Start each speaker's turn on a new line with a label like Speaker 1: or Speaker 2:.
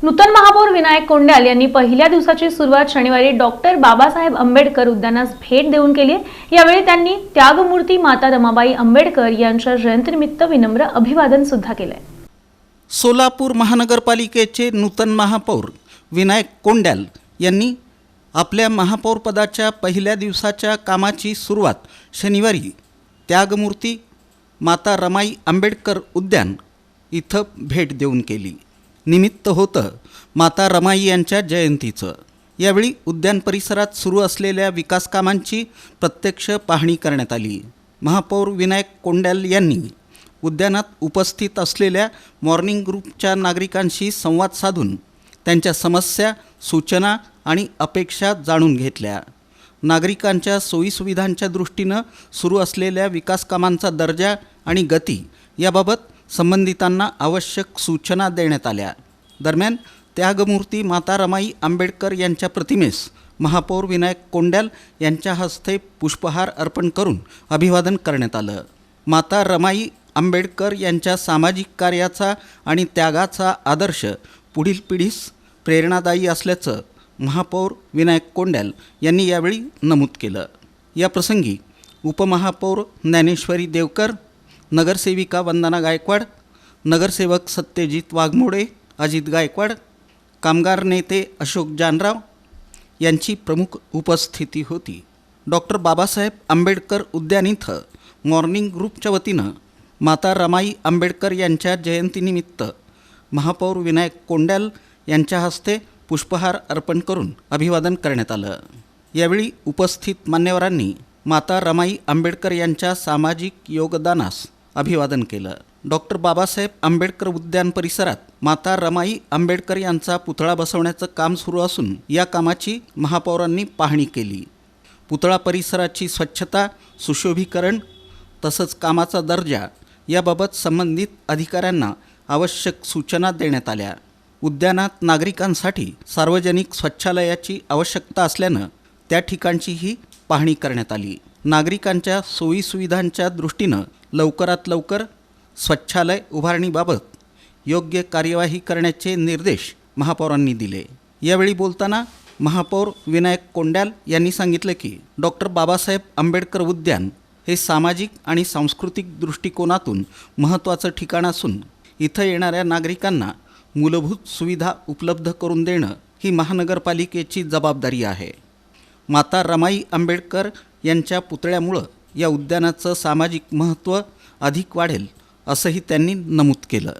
Speaker 1: नूतन महापौर विनायक कोंड्याल यांनी पहिल्या दिवसाची सुरुवात शनिवारी डॉक्टर बाबासाहेब आंबेडकर उद्यानास भेट देऊन केली। यावेळी त्यांनी त्यागमूर्ती माता रमाबाई आंबेडकर यांच्या जयंतीनिमित्त विनम्र अभिवादन सुद्धा केले।
Speaker 2: सोलापूर महानगरपालिकेचे नूतन महापौर विनायक कोंड्याल यांनी आपल्या महापौरपदाच्या पहिल्या दिवसाच्या कामाची सुरुवात शनिवारी त्यागमूर्ती माता रमाई आंबेडकर उद्यान इथं भेट देऊन केली। निमित्त होतं माता रमाई यांच्या जयंतीचं। यावेळी उद्यान परिसरात सुरू असलेल्या विकास कामांची प्रत्यक्ष पाहणी करण्यात आली। महापौर विनायक कोंड्याल यांनी उद्यानात उपस्थित असलेल्या मॉर्निंग ग्रुपच्या नागरिकांशी संवाद साधून त्यांच्या समस्या, सूचना आणि अपेक्षा जाणून घेतल्या। नागरिकांच्या सोयीसुविधांच्या दृष्टीनं सुरू असलेल्या विकास कामांचा दर्जा आणि गती याबाबत संबंधितांना आवश्यक सूचना देण्यात आल्या। दरम्यान त्यागमूर्ती माता रमाई आंबेडकर यांच्या प्रतिमेस महापौर विनायक कोंड्याल यांच्या हस्ते पुष्पहार अर्पण करून अभिवादन करण्यात आलं। माता रमाई आंबेडकर यांच्या सामाजिक कार्याचा आणि त्यागाचा आदर्श पुढील पिढीस प्रेरणादायी असल्याचं महापौर विनायक कोंड्याल यांनी यावेळी नमूद केलं। या प्रसंगी उपमहापौर ज्ञानेश्वरी देवकर, नगरसेविका वंदना गायकवाड, नगरसेवक सत्यजित वाघमोडे, अजित गायकवाड, कामगार नेते अशोक जानराव यांची प्रमुख उपस्थिती होती। डॉक्टर बाबासाहेब आंबेडकर उद्यान इथं मॉर्निंग ग्रुपच्या वतीनं माता रमाई आंबेडकर यांच्या जयंतीनिमित्त महापौर विनायक कोंड्याल यांच्या हस्ते पुष्पहार अर्पण करून अभिवादन करण्यात आलं। यावेळी उपस्थित मान्यवरांनी माता रमाई आंबेडकर यांच्या सामाजिक योगदानास अभिवादन केलं। डॉक्टर बाबासाहेब आंबेडकर उद्यान परिसरात माता रमाई आंबेडकर यांचा पुतळा बसवण्याचं काम सुरू असून या कामाची महापौरांनी पाहणी केली। पुतळा परिसराची स्वच्छता, सुशोभीकरण तसंच कामाचा दर्जा याबाबत संबंधित अधिकाऱ्यांना आवश्यक सूचना देण्यात आल्या। उद्यानात नागरिकांसाठी सार्वजनिक शौचालयाची आवश्यकता असल्यानं त्या ठिकाणचीही पाहणी करण्यात आली। नागरिकांच्या सोयीसुविधांच्या दृष्टीनं लवकरात लवकर स्वच्छालय उभारणीबाबत योग्य कार्यवाही करण्याचे निर्देश महापौरांनी दिले। यावेळी बोलताना महापौर विनायक कोंड्याल यांनी सांगितलं की डॉक्टर बाबासाहेब आंबेडकर उद्यान हे सामाजिक आणि सांस्कृतिक दृष्टिकोनातून महत्त्वाचं ठिकाण असून इथं येणाऱ्या नागरिकांना मूलभूत सुविधा उपलब्ध करून देणं ही महानगरपालिकेची जबाबदारी आहे। माता रमाई आंबेडकर यांच्या पुतळ्यामुळं या उद्यानाचं सामाजिक महत्त्व अधिक वाढेल असंही त्यांनी नमूद केलं।